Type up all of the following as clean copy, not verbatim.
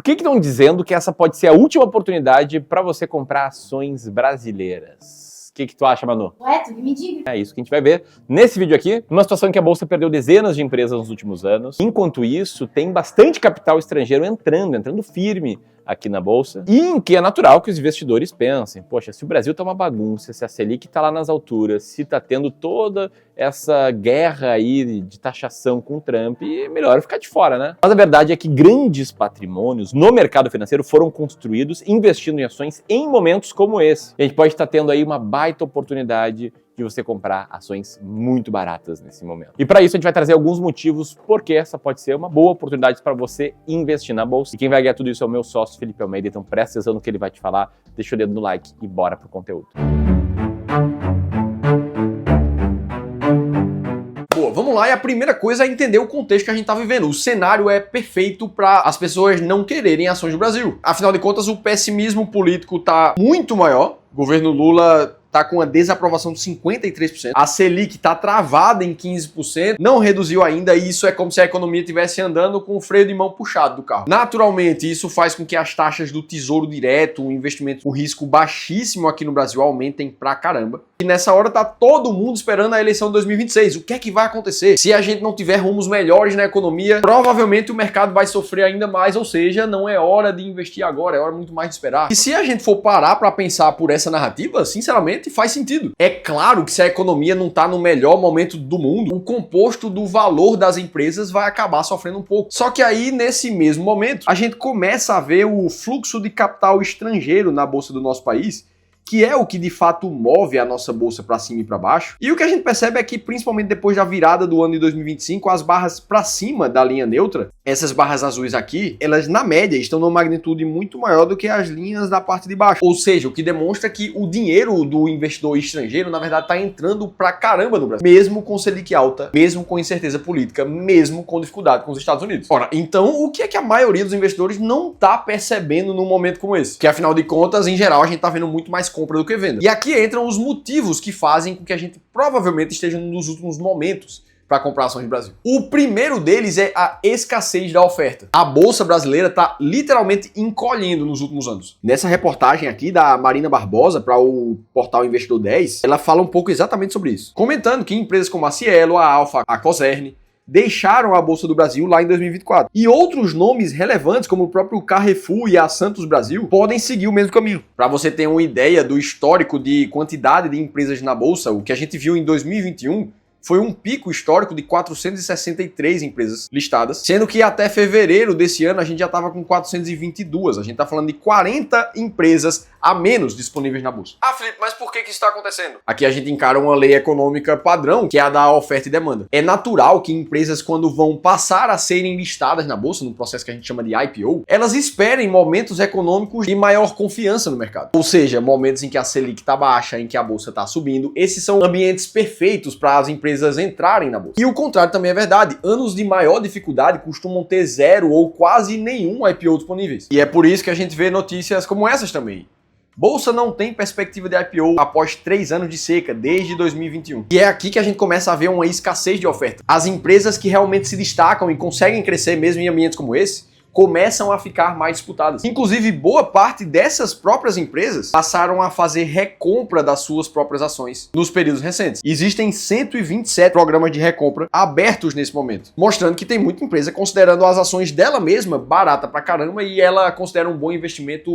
Por que estão dizendo que essa pode ser a última oportunidade para você comprar ações brasileiras? O que tu acha, Manu? Ué, tu que me diga. É isso que a gente vai ver nesse vídeo aqui, numa situação em que a Bolsa perdeu dezenas de empresas nos últimos anos. Enquanto isso, tem bastante capital estrangeiro entrando firme aqui na Bolsa, e em que é natural que os investidores pensem, poxa, se o Brasil tá uma bagunça, se a Selic tá lá nas alturas, se tá tendo toda essa guerra aí de taxação com o Trump, é melhor ficar de fora, né? Mas a verdade é que grandes patrimônios no mercado financeiro foram construídos investindo em ações em momentos como esse. E a gente pode estar tendo aí uma baita oportunidade de você comprar ações muito baratas nesse momento. E para isso a gente vai trazer alguns motivos porque essa pode ser uma boa oportunidade para você investir na Bolsa. E quem vai ganhar tudo isso é o meu sócio, Felipe Almeida, então presta atenção no que ele vai te falar, deixa o dedo no like e bora pro conteúdo. Boa, vamos lá, e a primeira coisa é entender o contexto que a gente tá vivendo. O cenário é perfeito para as pessoas não quererem ações do Brasil. Afinal de contas, o pessimismo político tá muito maior. O governo Lula tá com uma desaprovação de 53%. A Selic tá travada em 15%, não reduziu ainda, e isso é como se a economia estivesse andando com o freio de mão puxado do carro. Naturalmente, isso faz com que as taxas do Tesouro Direto, um investimento com risco baixíssimo aqui no Brasil, aumentem pra caramba. E nessa hora tá todo mundo esperando a eleição de 2026. O que é que vai acontecer? Se a gente não tiver rumos melhores na economia, provavelmente o mercado vai sofrer ainda mais, ou seja, não é hora de investir agora, é hora muito mais de esperar. E se a gente for parar pra pensar por essa narrativa, sinceramente, faz sentido. É claro que se a economia não está no melhor momento do mundo, o composto do valor das empresas vai acabar sofrendo um pouco. Só que aí, nesse mesmo momento, a gente começa a ver o fluxo de capital estrangeiro na bolsa do nosso país, que é o que de fato move a nossa bolsa para cima e para baixo. E o que a gente percebe é que, principalmente depois da virada do ano de 2025, as barras para cima da linha neutra, essas barras azuis aqui, elas na média estão numa magnitude muito maior do que as linhas da parte de baixo. Ou seja, o que demonstra que o dinheiro do investidor estrangeiro, na verdade, está entrando pra caramba no Brasil. Mesmo com Selic alta, mesmo com incerteza política, mesmo com dificuldade com os Estados Unidos. Ora, então o que é que a maioria dos investidores não está percebendo num momento como esse? Que afinal de contas, em geral, a gente está vendo muito mais compra do que venda. E aqui entram os motivos que fazem com que a gente provavelmente esteja nos últimos momentos para comprar ações do Brasil. O primeiro deles é a escassez da oferta. A bolsa brasileira está literalmente encolhendo nos últimos anos. Nessa reportagem aqui da Marina Barbosa para o portal Investidor 10, ela fala um pouco exatamente sobre isso, comentando que empresas como a Cielo, a Alfa, a Cosern deixaram a Bolsa do Brasil lá em 2024. E outros nomes relevantes, como o próprio Carrefour e a Santos Brasil, podem seguir o mesmo caminho. Para você ter uma ideia do histórico de quantidade de empresas na Bolsa, o que a gente viu em 2021 foi um pico histórico de 463 empresas listadas, sendo que até fevereiro desse ano a gente já estava com 422. A gente está falando de 40 empresas a menos disponíveis na bolsa. Ah, Felipe, mas por que isso está acontecendo? Aqui a gente encara uma lei econômica padrão, que é a da oferta e demanda. É natural que empresas, quando vão passar a serem listadas na bolsa, no processo que a gente chama de IPO, elas esperem momentos econômicos de maior confiança no mercado. Ou seja, momentos em que a Selic está baixa, em que a bolsa está subindo. Esses são ambientes perfeitos para as empresas entrarem na bolsa. E o contrário também é verdade. Anos de maior dificuldade costumam ter zero ou quase nenhum IPO disponíveis. E é por isso que a gente vê notícias como essas também. Bolsa não tem perspectiva de IPO após 3 anos de seca, desde 2021. E é aqui que a gente começa a ver uma escassez de oferta. As empresas que realmente se destacam e conseguem crescer mesmo em ambientes como esse, começam a ficar mais disputadas. Inclusive, boa parte dessas próprias empresas passaram a fazer recompra das suas próprias ações nos períodos recentes. Existem 127 programas de recompra abertos nesse momento, mostrando que tem muita empresa considerando as ações dela mesma barata pra caramba e ela considera um bom investimento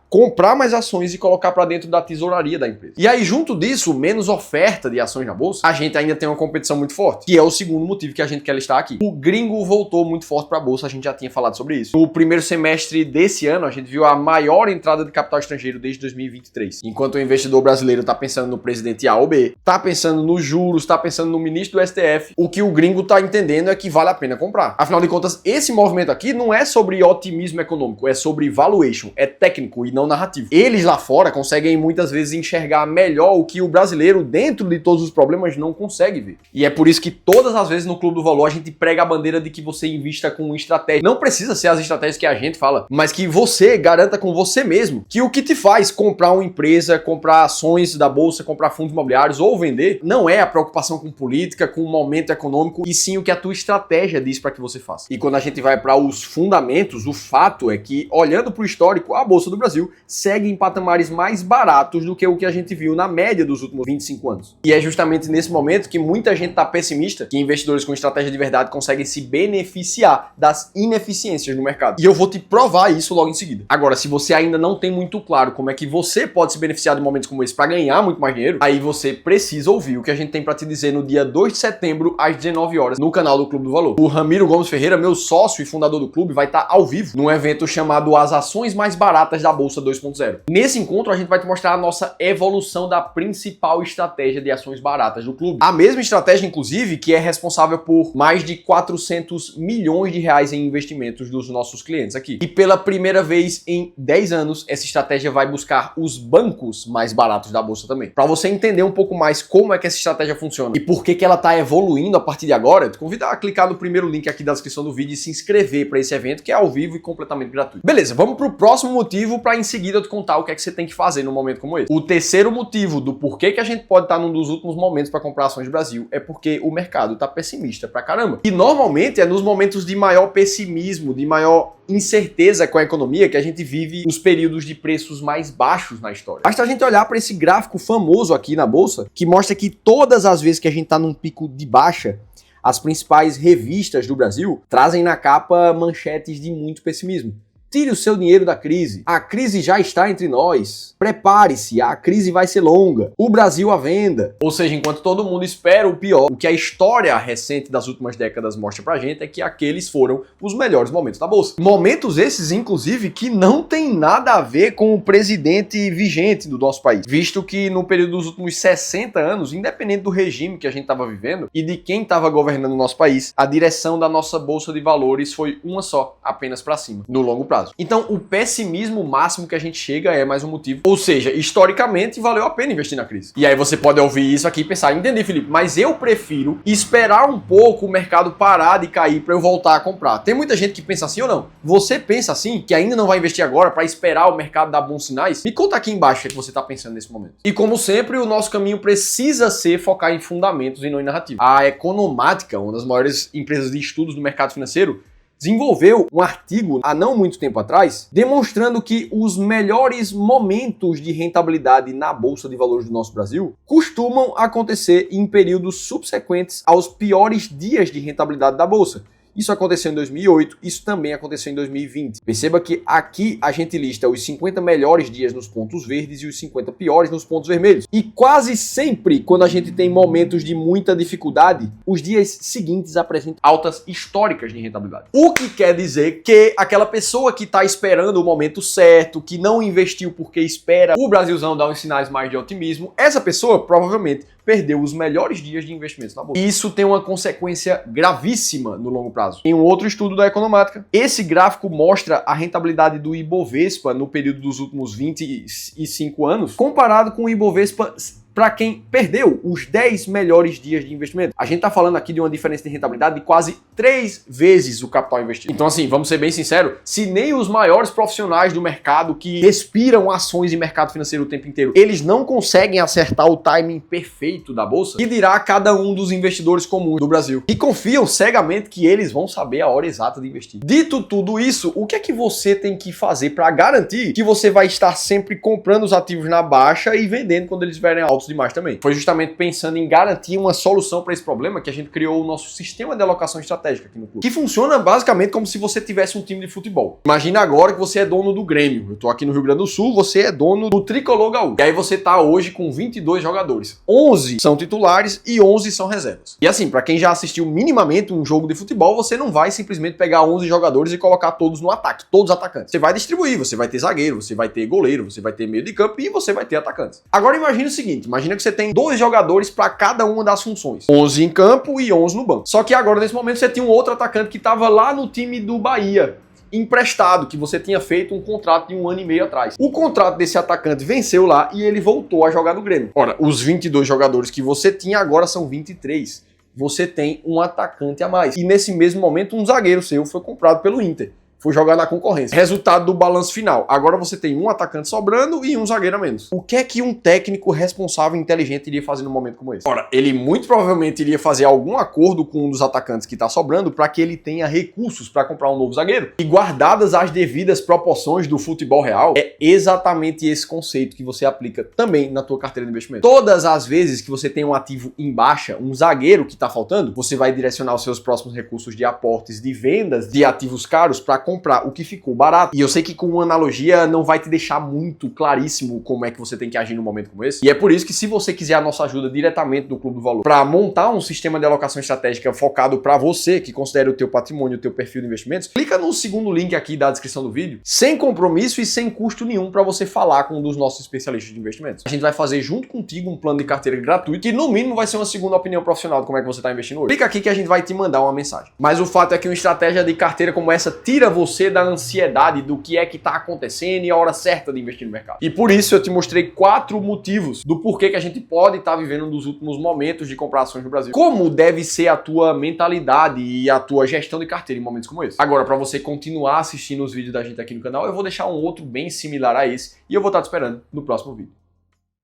comprar mais ações e colocar para dentro da tesouraria da empresa. E aí, junto disso, menos oferta de ações na bolsa, a gente ainda tem uma competição muito forte, que é o segundo motivo que a gente quer listar aqui. O gringo voltou muito forte para a bolsa, a gente já tinha falado sobre isso. No primeiro semestre desse ano, a gente viu a maior entrada de capital estrangeiro desde 2023. Enquanto o investidor brasileiro está pensando no presidente A ou B, está pensando nos juros, está pensando no ministro do STF, o que o gringo está entendendo é que vale a pena comprar. Afinal de contas, esse movimento aqui não é sobre otimismo econômico, é sobre valuation, é técnico e não não narrativa. Eles lá fora conseguem muitas vezes enxergar melhor o que o brasileiro, dentro de todos os problemas, não consegue ver. E é por isso que todas as vezes no Clube do Valor a gente prega a bandeira de que você invista com estratégia. Não precisa ser as estratégias que a gente fala, mas que você garanta com você mesmo que o que te faz comprar uma empresa, comprar ações da bolsa, comprar fundos imobiliários ou vender, não é a preocupação com política, com o momento econômico, e sim o que a tua estratégia diz para que você faça. E quando a gente vai para os fundamentos, o fato é que, olhando para o histórico, a Bolsa do Brasil segue em patamares mais baratos do que o que a gente viu na média dos últimos 25 anos. E é justamente nesse momento que muita gente está pessimista que investidores com estratégia de verdade conseguem se beneficiar das ineficiências no mercado. E eu vou te provar isso logo em seguida. Agora, se você ainda não tem muito claro como é que você pode se beneficiar de momentos como esse para ganhar muito mais dinheiro, aí você precisa ouvir o que a gente tem para te dizer no dia 2 de setembro, às 19 horas, no canal do Clube do Valor. O Ramiro Gomes Ferreira, meu sócio e fundador do clube, vai estar ao vivo num evento chamado As Ações Mais Baratas da Bolsa 2.0. Nesse encontro, a gente vai te mostrar a nossa evolução da principal estratégia de ações baratas do clube. A mesma estratégia, inclusive, que é responsável por mais de 400 milhões de reais em investimentos dos nossos clientes aqui. E pela primeira vez em 10 anos, essa estratégia vai buscar os bancos mais baratos da Bolsa também. Para você entender um pouco mais como é que essa estratégia funciona e por que ela está evoluindo a partir de agora, eu te convido a clicar no primeiro link aqui da descrição do vídeo e se inscrever para esse evento, que é ao vivo e completamente gratuito. Beleza, vamos pro próximo motivo para em seguida eu te contar o que é que você tem que fazer num momento como esse. O terceiro motivo do porquê que a gente pode estar num dos últimos momentos para comprar ações do Brasil é porque o mercado tá pessimista pra caramba. E normalmente é nos momentos de maior pessimismo, de maior incerteza com a economia que a gente vive os períodos de preços mais baixos na história. Basta a gente olhar para esse gráfico famoso aqui na bolsa, que mostra que todas as vezes que a gente tá num pico de baixa, as principais revistas do Brasil trazem na capa manchetes de muito pessimismo. Tire o seu dinheiro da crise. A crise já está entre nós. Prepare-se, a crise vai ser longa. O Brasil à venda. Ou seja, enquanto todo mundo espera o pior, o que a história recente das últimas décadas mostra pra gente é que aqueles foram os melhores momentos da Bolsa. Momentos esses, inclusive, que não tem nada a ver com o presidente vigente do nosso país. Visto que no período dos últimos 60 anos, independente do regime que a gente estava vivendo e de quem estava governando o nosso país, a direção da nossa Bolsa de Valores foi uma só, apenas pra cima, no longo prazo. Então, o pessimismo máximo que a gente chega é mais um motivo. Ou seja, historicamente, valeu a pena investir na crise. E aí você pode ouvir isso aqui e pensar, entendi, Felipe, mas eu prefiro esperar um pouco o mercado parar de cair para eu voltar a comprar. Tem muita gente que pensa assim ou não? Você pensa assim, que ainda não vai investir agora para esperar o mercado dar bons sinais? Me conta aqui embaixo o que você está pensando nesse momento. E como sempre, o nosso caminho precisa ser focar em fundamentos e não em narrativa. A Economática, uma das maiores empresas de estudos do mercado financeiro, desenvolveu um artigo há não muito tempo atrás, demonstrando que os melhores momentos de rentabilidade na Bolsa de Valores do nosso Brasil costumam acontecer em períodos subsequentes aos piores dias de rentabilidade da Bolsa. Isso aconteceu em 2008, isso também aconteceu em 2020. Perceba que aqui a gente lista os 50 melhores dias nos pontos verdes e os 50 piores nos pontos vermelhos. E quase sempre, quando a gente tem momentos de muita dificuldade, os dias seguintes apresentam altas históricas de rentabilidade. O que quer dizer que aquela pessoa que está esperando o momento certo, que não investiu porque espera o Brasilzão dar uns sinais mais de otimismo, essa pessoa provavelmente perdeu os melhores dias de investimentos na bolsa. E isso tem uma consequência gravíssima no longo prazo. Em um outro estudo da Economática, esse gráfico mostra a rentabilidade do Ibovespa no período dos últimos 25 anos, comparado com o Ibovespa para quem perdeu os 10 melhores dias de investimento. A gente tá falando aqui de uma diferença de rentabilidade de quase 3 vezes o capital investido. Então assim, vamos ser bem sinceros, se nem os maiores profissionais do mercado que respiram ações e mercado financeiro o tempo inteiro, eles não conseguem acertar o timing perfeito da bolsa, que dirá cada um dos investidores comuns do Brasil, que confiam cegamente que eles vão saber a hora exata de investir. Dito tudo isso, o que é que você tem que fazer para garantir que você vai estar sempre comprando os ativos na baixa e vendendo quando eles estiverem altos demais também? Foi justamente pensando em garantir uma solução para esse problema que a gente criou o nosso sistema de alocação estratégica aqui no clube, que funciona basicamente como se você tivesse um time de futebol. Imagina agora que você é dono do Grêmio. Eu tô aqui no Rio Grande do Sul, você é dono do Tricolor Gaúcho. E aí você tá hoje com 22 jogadores. 11 são titulares e 11 são reservas. E assim, para quem já assistiu minimamente um jogo de futebol, você não vai simplesmente pegar 11 jogadores e colocar todos no ataque, todos atacantes. Você vai distribuir, você vai ter zagueiro, você vai ter goleiro, você vai ter meio de campo e você vai ter atacantes. Agora imagina o seguinte, imagina que você tem 2 jogadores para cada uma das funções. 11 em campo e 11 no banco. Só que agora, nesse momento, você tinha um outro atacante que estava lá no time do Bahia. emprestado, que você tinha feito um contrato de 1 ano e meio atrás. O contrato desse atacante venceu lá e ele voltou a jogar no Grêmio. Ora, os 22 jogadores que você tinha agora são 23. Você tem um atacante a mais. E nesse mesmo momento, um zagueiro seu foi comprado pelo Inter. Foi jogar na concorrência. Resultado do balanço final. Agora você tem um atacante sobrando e um zagueiro a menos. O que é que um técnico responsável e inteligente iria fazer num momento como esse? Ora, ele muito provavelmente iria fazer algum acordo com um dos atacantes que está sobrando para que ele tenha recursos para comprar um novo zagueiro. E guardadas as devidas proporções do futebol real, é exatamente esse conceito que você aplica também na tua carteira de investimento. Todas as vezes que você tem um ativo em baixa, um zagueiro que está faltando, você vai direcionar os seus próximos recursos de aportes, de vendas de ativos caros para comprar o que ficou barato. E eu sei que com uma analogia não vai te deixar muito claríssimo como é que você tem que agir num momento como esse. E é por isso que se você quiser a nossa ajuda diretamente do Clube do Valor para montar um sistema de alocação estratégica focado para você, que considera o teu patrimônio, o teu perfil de investimentos, clica no segundo link aqui da descrição do vídeo, sem compromisso e sem custo nenhum para você falar com um dos nossos especialistas de investimentos. A gente vai fazer junto contigo um plano de carteira gratuito que no mínimo vai ser uma segunda opinião profissional de como é que você está investindo hoje. Clica aqui que a gente vai te mandar uma mensagem. Mas o fato é que uma estratégia de carteira como essa tira você da ansiedade do que é que está acontecendo e a hora certa de investir no mercado. E por isso eu te mostrei 4 motivos do porquê que a gente pode estar vivendo um dos últimos momentos de comprar ações no Brasil. Como deve ser a tua mentalidade e a tua gestão de carteira em momentos como esse. Agora, para você continuar assistindo os vídeos da gente aqui no canal, eu vou deixar um outro bem similar a esse e eu vou estar te esperando no próximo vídeo.